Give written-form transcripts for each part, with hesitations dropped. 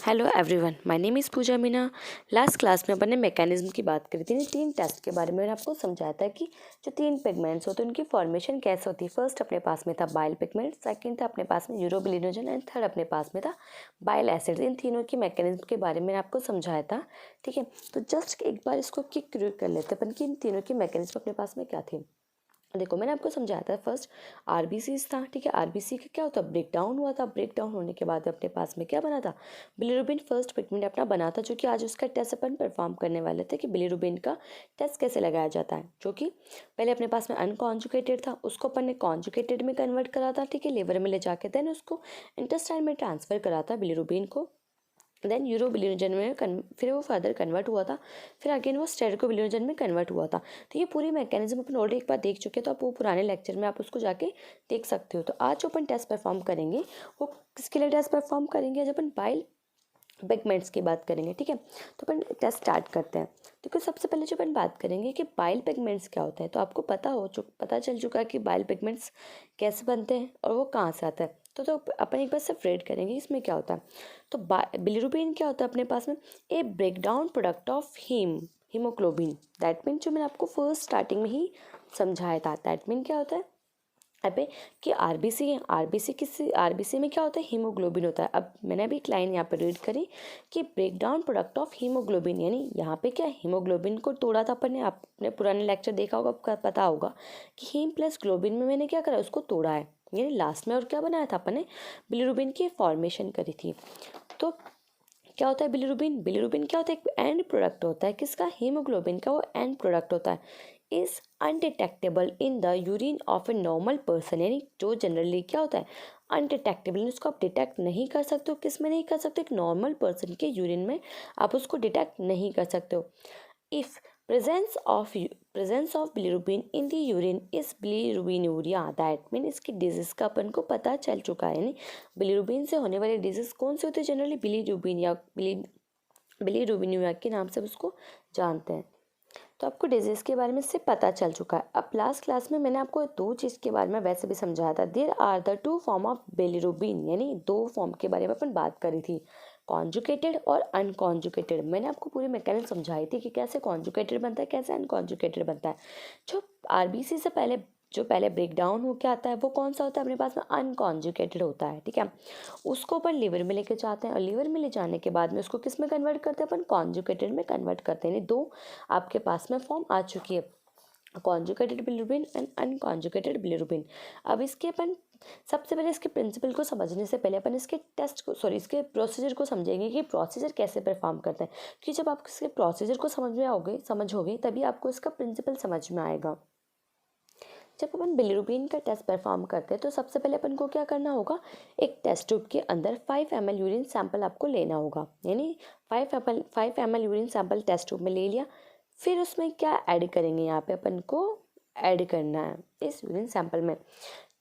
Hello everyone, my name is Pooja Meena. Last class में अपन ने मैकेनिज्म की बात करी थी। 3 टेस्ट के बारे में मैंने आपको समझाया था कि जो 3 पिगमेंट्स होते हैं उनकी फॉर्मेशन कैसे होती है। फर्स्ट अपने पास में था बाइल पिगमेंट, सेकंड था अपने पास में यूरोबिलिनोजन एंड थर्ड अपने पास में था बाइल एसिड। इन तीनों की मैकेनिज्म के बारे में मैंने आपको समझाया था। ठीक है, तो जस्ट एक बार इसको क्विक रिव्यू कर लेते हैं अपन कि इन तीनों की मैकेनिज्म अपने पास में क्या थी। देखो, मैंने आपको समझाया था फर्स्ट आरबीसीज था। ठीक है, आरबीसी का क्या होता है, ब्रेक डाउन हुआ था। ब्रेक डाउन होने के बाद अपने पास में क्या बना था, बिलीरुबिन फर्स्ट पिगमेंट अपना बना था, जो कि आज उसका टेस्ट अपन परफॉर्म करने वाले थे कि बिलीरुबिन का टेस्ट कैसे लगाया जाता है। जो कि पहले अपने पास में अनकॉन्जुगेटेड था, उसको अपन ने कॉन्जुगेटेड में कन्वर्ट करा था। ठीक है, लिवर में ले जाके देन उसको इंटेस्टाइन में ट्रांसफर करा था बिलीरुबिन को। देन यूरोबिलिनोजन में फिर वो फर्दर कन्वर्ट हुआ था, फिर अगेन वो स्टेरिकोबिलिनोजन में कन्वर्ट हुआ था। तो ये पूरी मैकेनिज्म अपन ऑलरेडी एक बार देख चुके हैं, तो आप वो पुराने लेक्चर में आप उसको जाके देख सकते हो। तो आज जो अपन टेस्ट परफॉर्म करेंगे वो किसके लिए टेस्ट परफॉर्म करेंगे, जब अपन बाइल पिगमेंट्स की बात करेंगे। ठीक है, तो अपन टेस्ट स्टार्ट करते हैं। तो सबसे पहले जो अपन बात करेंगे कि बाइल पिगमेंट्स क्या होता है, तो आपको पता चल चुका है कि बाइल पिगमेंट्स कैसे बनते हैं और वो कहाँ से आता है। तो अपन एक बार सिर्फ रेड करेंगे इसमें क्या होता है। तो बिलिरुबिन क्या होता है अपने पास में, a break down product of haemoglobin. That mean जो मैंने आपको फर्स्ट स्टार्टिंग में ही समझाया था, दैट मीन क्या होता है अबे कि आरबीसी है। आरबीसी में क्या होता है, हीमोग्लोबिन होता है। अब मैंने अभी एक लाइन यहाँ पे रीड करी कि break down product of haemoglobin, यानी यहाँ पे क्या हीमोग्लोबिन को तोड़ा था अपन ने। आपने पुराने लेक्चर देखा होगा, आपको पता होगा कि हीम प्लस ग्लोबिन में मैंने क्या करा, उसको तोड़ा है, यानी लास्ट में और क्या बनाया था अपन ने, बिलिरुबिन की फॉर्मेशन करी थी। तो क्या होता है बिलिरुबिन क्या होता है, एक एंड प्रोडक्ट होता है किसका, हीमोग्लोबिन का, वो एंड प्रोडक्ट होता है। Is undetectable in the urine of a normal person, यानी जो जनरली क्या होता है अनडिटेक्टेबल, उसको आप डिटेक्ट नहीं कर सकते हो। किस में नहीं कर सकते, एक नॉर्मल पर्सन के यूरिन में आप उसको डिटेक्ट नहीं कर सकते हो। If presence of bilirubin in the urine is bilirubinuria, that mean इसकी डिजीज का अपन को पता चल चुका है। यानी बिलिरुबिन से होने वाली डिजीज कौन से होते हैं, जनरली बिलिरुबिनूरिया के नाम से उसको जानते हैं। तो आपको डिजीज़ के बारे में इससे पता चल चुका है। अब लास्ट क्लास में मैंने आपको 2 चीज़ के बारे में वैसे भी समझाया था। There are the 2 form of bilirubin, यानी 2 फॉर्म के बारे में अपन बात करी थी, कॉन्जुगेटेड और अनकॉन्जुगेटेड। मैंने आपको पूरी मैकेनिज्म समझाई थी कि कैसे कॉन्जुगेटेड बनता है, कैसे अनकॉन्जुगेटेड बनता है। जो आरबीसी से पहले ब्रेक डाउन होकर आता है वो कौन सा होता है, अपने पास में अनकॉन्जुगेटेड होता है। ठीक है, उसको अपन लिवर में लेके जाते हैं और लिवर में ले जाने के बाद में उसको किस में कन्वर्ट करते हैं, अपन कॉन्जुगेटेड में कन्वर्ट करते हैं। यानी 2 आपके पास में फॉर्म आ चुकी है, conjugated bilirubin and unconjugated bilirubin. अब इसके अपन सबसे पहले इसके प्रिंसिपल को समझने से पहले अपन इसके प्रोसीजर को समझेंगे कि प्रोसीजर कैसे परफॉर्म करते हैं। क्योंकि जब आप इसके प्रोसीजर को समझोगे तभी आपको इसका प्रिंसिपल समझ में आएगा। जब अपन बिलिरुबिन का टेस्ट परफॉर्म करते हैं तो सबसे पहले अपन को क्या करना होगा, एक टेस्ट ट्यूब के अंदर 5 ml यूरिन सैंपल आपको लेना होगा। यानी 5 ml urine sample test tube में ले लिया। फिर उसमें क्या ऐड करेंगे, यहाँ पे अपन को ऐड करना है इस यूरिन सैंपल में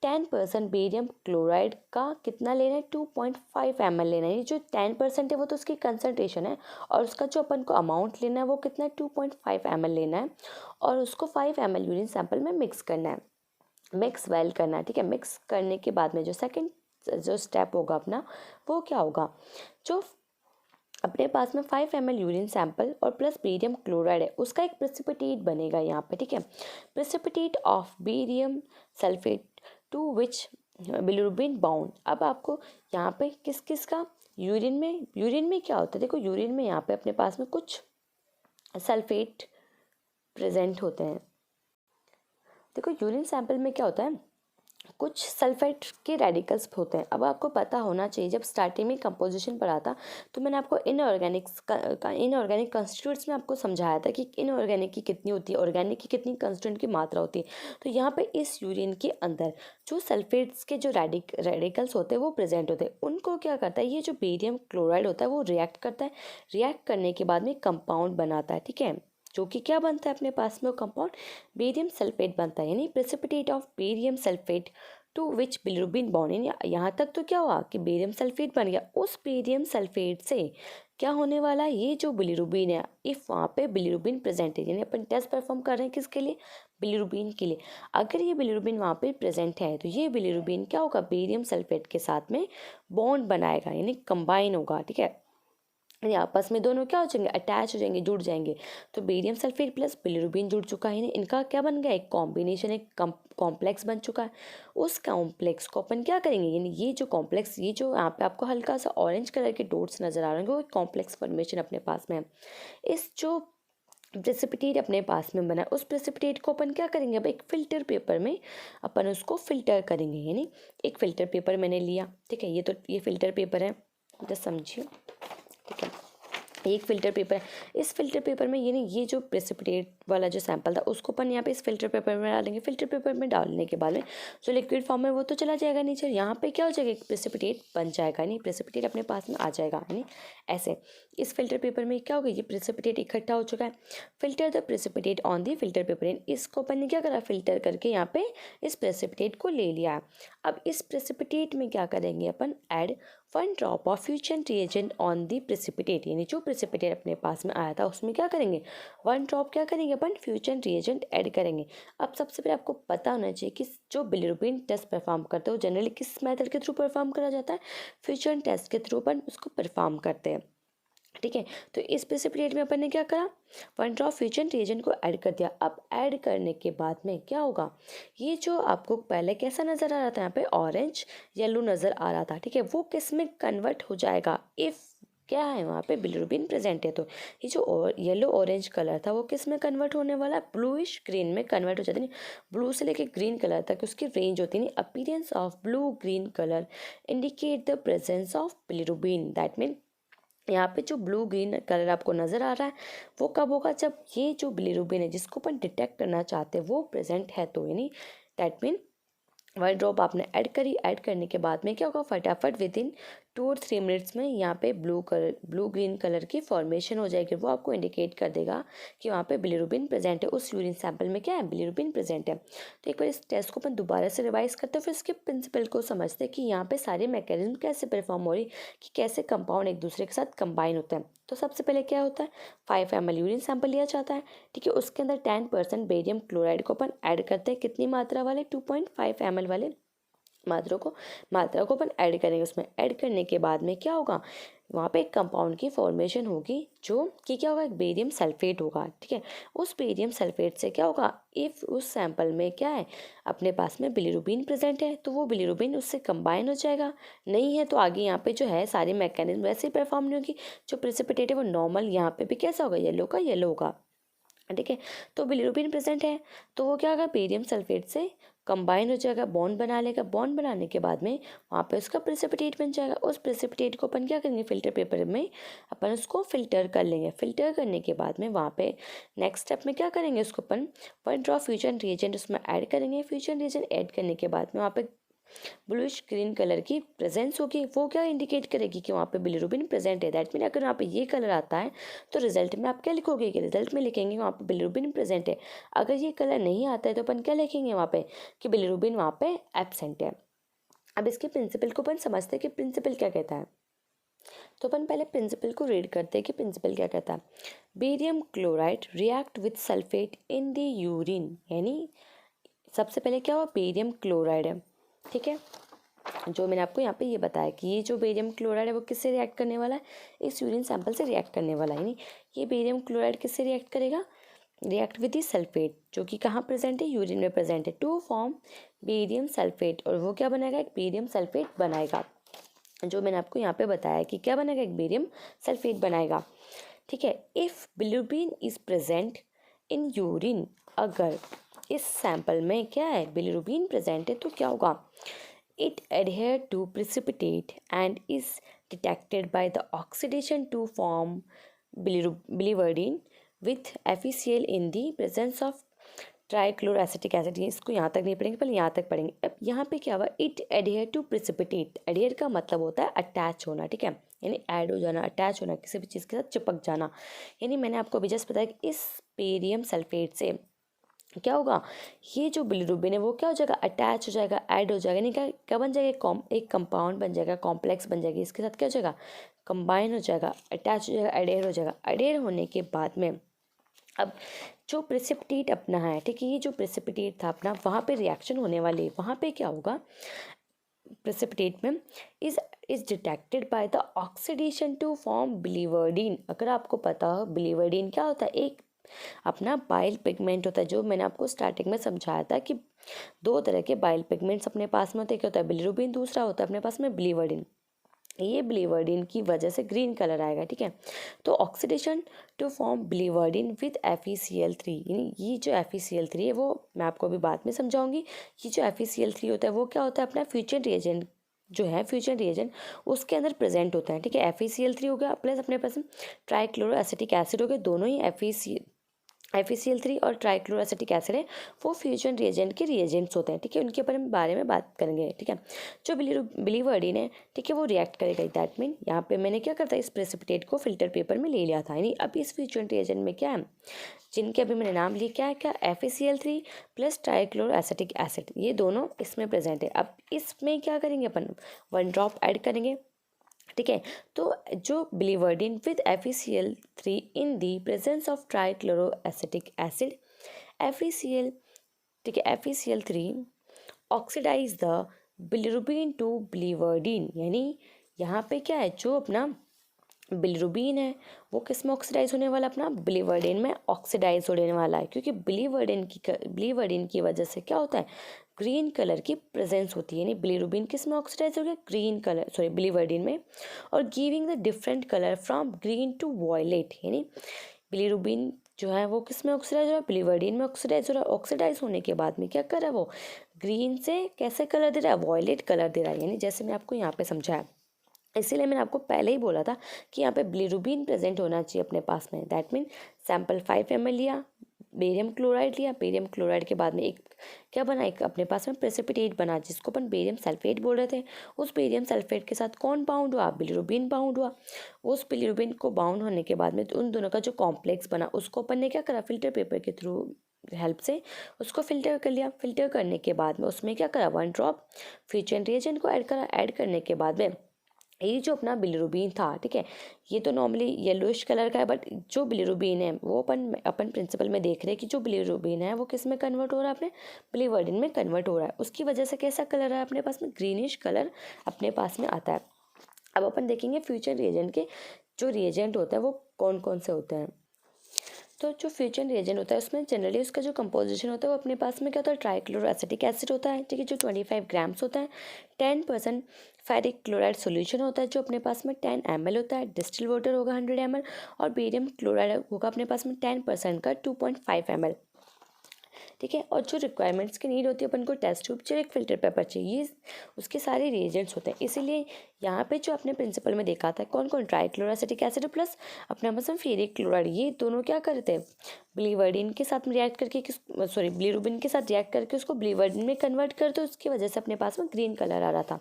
10% बेरियम क्लोराइड का कितना लेना है, 2.5 ml लेना है। ये जो 10% है वो तो उसकी कंसनट्रेशन है, और उसका जो अपन को अमाउंट लेना है वो कितना है, 2.5 ml लेना है, और उसको 5 ml यूरिन सैंपल में मिक्स करना है, मिक्स वेल करना है। ठीक है, मिक्स करने के बाद में जो सेकंड जो स्टेप होगा अपना, वो क्या होगा, जो अपने पास में 5 ml यूरिन सैंपल और प्लस बेरियम क्लोराइड है, उसका एक प्रेसिपिटेट बनेगा यहाँ पे। ठीक है, precipitate of barium sulphate to which bilirubin bound. अब आपको यहाँ पे किस किस का यूरिन में क्या होता है, देखो यूरिन में यहाँ पे अपने पास में कुछ सल्फेट प्रेजेंट होते हैं। देखो यूरिन सैंपल में क्या होता है, कुछ सल्फेट के रेडिकल्स होते हैं। अब आपको पता होना चाहिए, जब स्टार्टिंग में कंपोजिशन पढ़ा था तो मैंने आपको इनऑर्गेनिक कंस्टिट्यूएंट्स में आपको समझाया था कि इनऑर्गेनिक की कितनी होती है, ऑर्गेनिक की कितनी कंस्टिट्यूएंट की मात्रा होती है। तो यहाँ पे इस यूरिन के अंदर जो सल्फेट्स के जो रेडिकल्स होते हैं वो प्रेजेंट होते हैं। उनको क्या करता है, ये जो बेरियम क्लोराइड होता है वो रिएक्ट करता है। रिएक्ट करने के बाद में कंपाउंड बनाता है। ठीक है, जो कि क्या बनता है अपने पास में, वो कंपाउंड बेरियम सल्फेट बनता है। यानी precipitate of barium sulphate to which bilirubin bond. यानी यहाँ तक तो क्या हुआ कि बेरियम सल्फेट बन गया। उस बेरियम सल्फेट से क्या होने वाला है, ये जो बिलिरुबिन है, इफ वहाँ पे बिलिरुबिन प्रेजेंट है, यानी अपन टेस्ट परफॉर्म कर रहे हैं किसके लिए, बिलिरुबिन के लिए। अगर ये बिलिरुबिन वहाँ पे प्रेजेंट है तो ये बिलिरुबिन क्या होगा, बेरियम सल्फेट के साथ में बॉन्ड बनाएगा, यानी कंबाइन होगा। ठीक है, यानी आपस में दोनों क्या हो जाएंगे, अटैच हो जाएंगे, जुड़ जाएंगे। तो बेरियम सल्फेट प्लस बिलिरुबिन जुड़ चुका है, यानी इनका क्या बन गया, एक कॉम्बिनेशन, एक कॉम्प्लेक्स बन चुका है। उस कॉम्प्लेक्स को अपन क्या करेंगे, यानी ये जो कॉम्प्लेक्स, ये जो यहाँ पे आपको हल्का सा ऑरेंज कलर के डॉट्स नजर आ रहे हैं, वो कॉम्प्लेक्स फॉर्मेशन अपने पास में है। इस जो प्रेसिपिटेट अपने पास में बना है, उस प्रेसिपिटेट को अपन क्या करेंगे, अब एक फिल्टर पेपर में अपन उसको फिल्टर करेंगे। यानी एक फिल्टर पेपर मैंने लिया, ठीक है, ये फिल्टर पेपर है, जस्ट समझिए, ठीक है, एक फिल्टर पेपर है। इस फिल्टर पेपर में यानी ये जो प्रेसिपिटेट वाला जो सैंपल था उसको अपन यहाँ पे इस फिल्टर पेपर में डालेंगे। फिल्टर पेपर में डालने के बाद में जो लिक्विड फॉर्म है वो तो चला जाएगा नीचे, यहाँ पे क्या हो जाएगा, एक प्रेसिपिटेट बन जाएगा, नहीं प्रेसिपिटेट अपने पास में आ जाएगा। यानी ऐसे इस फिल्टर पेपर में क्या होगा, ये प्रेसिपिटेट इकट्ठा हो चुका है। Filter the precipitate on the filter paper, इसको अपन ने क्या करा, फिल्टर करके यहाँ पे इस प्रेसिपिटेट को ले लिया। अब इस प्रेसिपिटेट में क्या करेंगे अपन, add 1 drop of fusion reagent on the precipitate, यानी जो प्रेसिपिटेट अपने पास में आया था उसमें क्या करेंगे, 1 ड्रॉप क्या करेंगे अपन, फ्यूजन रिएजेंट ऐड करेंगे। अब सबसे पहले आपको पता होना चाहिए कि जो बिलिरुबिन टेस्ट परफॉर्म करते हो जनरली किस मेथड के थ्रू परफॉर्म करा जाता है, फ्यूजन टेस्ट के थ्रू अपन उसको परफॉर्म करते हैं, ठीक है। तो इस प्रेसिपिटेट में अपन ने क्या करा, 1 ड्रॉप फ्यूजन रिएजेंट को ऐड कर दिया। अब ऐड करने के बाद में क्या होगा, ये जो आपको पहले कैसा नज़र आ रहा था, यहाँ पे ऑरेंज येलो नज़र आ रहा था, ठीक है, वो किस में कन्वर्ट हो जाएगा, इफ़ क्या है वहाँ पे बिलिरुबिन प्रेजेंट है। तो ये जो येलो ऑरेंज कलर था वो किस में कन्वर्ट होने वाला, ब्लूइश ग्रीन में कन्वर्ट हो जाता है। ब्लू से लेके ग्रीन कलर तक उसकी रेंज होती है। Appearance of blue green colour indicate the presence of bilirubin, that mean यहाँ पे जो ब्लू ग्रीन कलर आपको नज़र आ रहा है वो कब होगा, जब ये जो बिलिरुबिन है जिसको अपन डिटेक्ट करना चाहते हैं वो प्रेजेंट है। तो यानी दैट मीन 1 ड्रॉप आपने ऐड करी, ऐड करने के बाद में क्या होगा, फटाफट विदिन 2 और 3 मिनट्स में यहाँ पे ब्लू ग्रीन कलर की फॉर्मेशन हो जाएगी। वो आपको इंडिकेट कर देगा कि वहाँ पे बिलिरुबिन प्रेजेंट है, उस यूरिन सैंपल में क्या है, बिलिरुबिन प्रेजेंट है। तो एक बार इस टेस्ट को अपन दोबारा से रिवाइज करते हैं, फिर इसके प्रिंसिपल को समझते हैं कि यहाँ पे सारे मैकेनिज्म कैसे परफॉर्म हो रही, कि कैसे कंपाउंड एक दूसरे के साथ कंबाइन होते हैं। तो सबसे पहले क्या होता है, 5 ml यूरिन सैंपल लिया जाता है, ठीक है, उसके अंदर 10% बेरियम क्लोराइड को अपन ऐड करते हैं, कितनी मात्रा वाले, 2.5 ml वाले मात्रा को अपन ऐड करेंगे। उसमें ऐड करने के बाद में क्या होगा, वहाँ पे एक कंपाउंड की फॉर्मेशन होगी जो कि क्या होगा, एक बेरियम सल्फेट होगा, ठीक है। उस बेरियम सल्फेट से क्या होगा, इफ़ उस सैंपल में क्या है अपने पास में बिलिरुबिन प्रेजेंट है तो वो बिलिरुबिन उससे कंबाइन हो जाएगा, नहीं है तो आगे यहाँ पे जो है सारी मैकेनिज्म वैसे ही परफॉर्म नहीं होगी। जो प्रेसिपिटेट है वो नॉर्मल यहाँ पे भी कैसा होगा, येलो का येलो होगा, ठीक है। तो बिलिरुबिन प्रेजेंट है तो वो क्या होगा, बेरियम सल्फेट से कंबाइन हो जाएगा, बॉन्ड बना लेगा। बॉन्ड बनाने के बाद में वहाँ पे उसका प्रेसिपिटेट बन जाएगा। उस प्रेसिपिटेट को अपन क्या करेंगे, फिल्टर पेपर में अपन उसको फिल्टर कर लेंगे। फिल्टर करने के बाद में वहाँ पे नेक्स्ट स्टेप में क्या करेंगे, उसको अपन 1 ड्रॉप फ्यूजन रिएजेंट उसमें ऐड करेंगे। फ्यूजन रिएजेंट ऐड करने के बाद में वहाँ पे ब्लूइश ग्रीन कलर की प्रेजेंस होगी, वो क्या इंडिकेट करेगी कि वहाँ पे बिलिरुबिन प्रेजेंट है। दैट मीन अगर वहाँ पे ये कलर आता है तो रिजल्ट में आप क्या लिखोगे, कि रिजल्ट में लिखेंगे वहाँ पे बिलिरुबिन प्रेजेंट है। अगर ये कलर नहीं आता है तो अपन क्या लिखेंगे वहाँ पे, कि बिलिरुबिन वहाँ पे एब्सेंट है। अब इसके प्रिंसिपल को अपन समझते हैं कि प्रिंसिपल क्या कहता है। तो अपन पहले प्रिंसिपल को रीड करते हैं कि प्रिंसिपल क्या कहता है। Barium chloride react with sulphate in the urine, यानी सबसे पहले क्या हुआ, बेरियम क्लोराइड है, ठीक है, जो मैंने आपको यहाँ पे ये बताया कि ये जो बेरियम क्लोराइड है वो किससे रिएक्ट करने वाला है, इस यूरिन सैंपल से रिएक्ट करने वाला है। यानी ये बेरियम क्लोराइड किससे रिएक्ट करेगा, रिएक्ट विद दी सल्फेट, जो कि कहाँ प्रेजेंट है, यूरिन में प्रेजेंट है, टू फॉर्म बेरियम सल्फेट। और वो क्या बनाएगा, एक बेरियम सल्फेट बनाएगा, जो मैंने आपको यहाँ पे बताया कि क्या बनेगा, एक बेरियम सल्फेट बनाएगा, ठीक है। If bilirubin is present in urine, अगर इस सैंपल में क्या है, बिलिरुबिन प्रेजेंट है तो क्या होगा, it adhere to precipitate and is detected by the oxidation to form biliverdin with FeCl in the presence of trichloroacetic acid. इसको यहाँ तक नहीं पढ़ेंगे, पहले यहाँ तक पढ़ेंगे। अब यहाँ पे क्या हुआ, it adhere to precipitate, adhere का मतलब होता है अटैच होना, ठीक है, यानी ऐड हो जाना, अटैच होना, किसी भी चीज़ के साथ चिपक जाना। यानी मैंने आपको अभी जस्ट बताया कि इस बेरियम सल्फेट से क्या होगा, ये जो बिलिरुबिन है वो क्या हो जाएगा, अटैच हो जाएगा, ऐड हो जाएगा, यानी क्या बन जाएगा, एक कंपाउंड बन जाएगा, कॉम्प्लेक्स बन जाएगी, इसके साथ क्या हो जाएगा, कंबाइन हो जाएगा, अटैच हो जाएगा, अडेयर हो जाएगा। अडेयर होने के बाद में अब जो प्रेसिपिटेट अपना है, ठीक है, ये जो प्रेसिपिटेट था अपना, वहाँ पे रिएक्शन होने वाली, वहाँ पे क्या होगा, प्रेसिपिटेट में is detected by the oxidation to form biliverdin. अगर आपको पता हो बिलीवर्डिन क्या होता है, एक अपना बाइल पिगमेंट होता है, जो मैंने आपको स्टार्टिंग में समझाया था कि दो तरह के बाइल पिगमेंट्स अपने पास में होते हैं, क्या होता है बिलीरुबिन, दूसरा होता है अपने पास में बिलीवर्डिन। ये बिलीवर्डिन की वजह से ग्रीन कलर आएगा, ठीक है। तो oxidation to form biliverdin with FeCl3, यानी ये जो FeCl3 है वो मैं आपको अभी बाद में समझाऊंगी। ये जो FeCl3 होता है वो क्या होता है, अपना फ्यूजन रिएजेंट जो है, फ्यूजन रिएजेंट उसके अंदर प्रेजेंट होता है, ठीक है। FeCl3 हो गया प्लस अपने पास ट्राइक्लोरोएसिटिक एसिड हो गया, दोनों ही FeCl3 और ट्राइक्लोरोएसिटिक एसिड है, वो फ्यूजन रिएजेंट के रिएजेंट्स होते हैं, ठीक है। उनके बारे में बात करेंगे, ठीक है। जो बिलीवर्डिन है, ठीक है, वो रिएक्ट करेगा। दैट मीन यहाँ पे मैंने क्या करता है, इस प्रेसिपिटेट को फिल्टर पेपर में ले लिया था, यानी अब इस फ्यूजन रिएजेंट में क्या है, जिनके अभी मैंने नाम लिए, क्या है, क्या FeCl3 प्लस ट्राइक्लोरोएसिटिक एसिड, ये दोनों इसमें प्रेजेंट है। अब इसमें क्या करेंगे अपन, 1 ड्रॉप ऐड करेंगे, ठीक है। तो जो biliverdin with FeCl3 in the presence of trichloroacetic acid FeCl, ठीक है, FeCl3 oxidise the bilirubin to biliverdin, यानी यहाँ पे क्या है, जो अपना बिलीरुबिन है वो किस में ऑक्सीडाइज होने वाला, अपना बिलीवर्डिन में ऑक्सीडाइज होने वाला है, क्योंकि बिलीवर्डिन की वजह से क्या होता है, ग्रीन कलर की प्रेजेंस होती है, यानी बिलीरुबिन किस में ऑक्सीडाइज हो गया, ग्रीन कलर, सॉरी बिलीवर्डिन में, और giving the different colour from green to violet, यानी बिलीरुबिन जो है वो किस में ऑक्सीडाइज हो रहा है, बिलीवर्डिन में ऑक्सीडाइज हो रहा है। ऑक्सीडाइज होने के बाद में क्या कर रहा है, वो ग्रीन से कैसे कलर दे रहा है, वॉयलेट कलर दे रहा है, यानी जैसे मैं आपको यहाँ पे समझाया। इसीलिए मैंने आपको पहले ही बोला था कि यहाँ पे बिलीरुबिन प्रेजेंट होना चाहिए अपने पास में। दैट मीन सैंपल 5 ml लिया, बेरियम क्लोराइड लिया, बेरियम क्लोराइड के बाद में एक क्या बना, एक अपने पास में प्रेसिपिटेट बना, जिसको अपन बेरियम सल्फेट बोल रहे थे। उस बेरियम सल्फेट के साथ कौन बाउंड हुआ, बिलीरुबिन बाउंड हुआ। उस बिलीरुबिन को बाउंड होने के बाद में उन दोनों का जो कॉम्प्लेक्स बना, उसको अपन ने क्या करा, फिल्टर पेपर के थ्रू हेल्प से उसको फिल्टर कर लिया। फिल्टर करने के बाद में उसमें क्या करा, 1 ड्रॉप फ्यूजन रिएजेंट को ऐड करा। ऐड करने के बाद में ये जो अपना बिलीरुबिन था, ठीक है, ये तो नॉर्मली येलोइश कलर का है, बट जो बिलीरुबिन है वो अपन प्रिंसिपल में देख रहे हैं कि जो बिलीरुबिन है वो किस में कन्वर्ट हो रहा है, अपने बिलीवर्डिन में कन्वर्ट हो रहा है। उसकी वजह से कैसा कलर है अपने पास में, ग्रीनिश कलर अपने पास में आता है। अब अपन देखेंगे फ्यूजन रिएजेंट के जो रिएजेंट होता है वो कौन कौन से होते हैं। तो जो फ्यूजन रिएजेंट होता है उसमें जनरली उसका जो कंपोजिशन होता है वो अपने पास में क्या होता है, ट्राइक्लोरोएसिटिक एसिड होता है, ठीक है, जो 25 ग्राम्स होता है। 10% फेरिक क्लोराइड सोल्यूशन होता है, जो अपने पास में 10 ml होता है। डिस्टिल वाटर होगा 100 ml, और बेरियम क्लोराइड होगा अपने पास में 10% का 2.5 ml, ठीक है। और जो रिक्वायरमेंट्स की नीड होती है, अपन को टेस्ट ट्यूब चाहिए, एक फिल्टर पेपर चाहिए, उसके सारे रिएजेंट्स होते हैं। इसीलिए यहाँ पे जो अपने प्रिंसिपल में देखा था कौन कौन, ट्राइक्लोरोएसिटिक एसिड प्लस अपने पास में फेरिक क्लोराइड, ये दोनों क्या करते हैं, बिलीवर्डिन के साथ में रिएक्ट करके बिलीरुबिन के साथ रिएक्ट करके उसको बिलीवर्डिन में कन्वर्ट कर दो, उसकी वजह से अपने पास में ग्रीन कलर आ रहा था,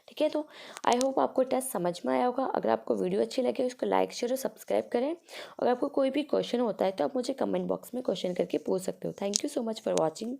ठीक है। तो आई होप आपको टेस्ट समझ में आया होगा। अगर आपको वीडियो अच्छी लगे उसको लाइक शेयर और सब्सक्राइब करें। अगर आपको कोई भी क्वेश्चन होता है तो आप मुझे कमेंट बॉक्स में क्वेश्चन करके पूछ सकते हो। Thank you so much for watching.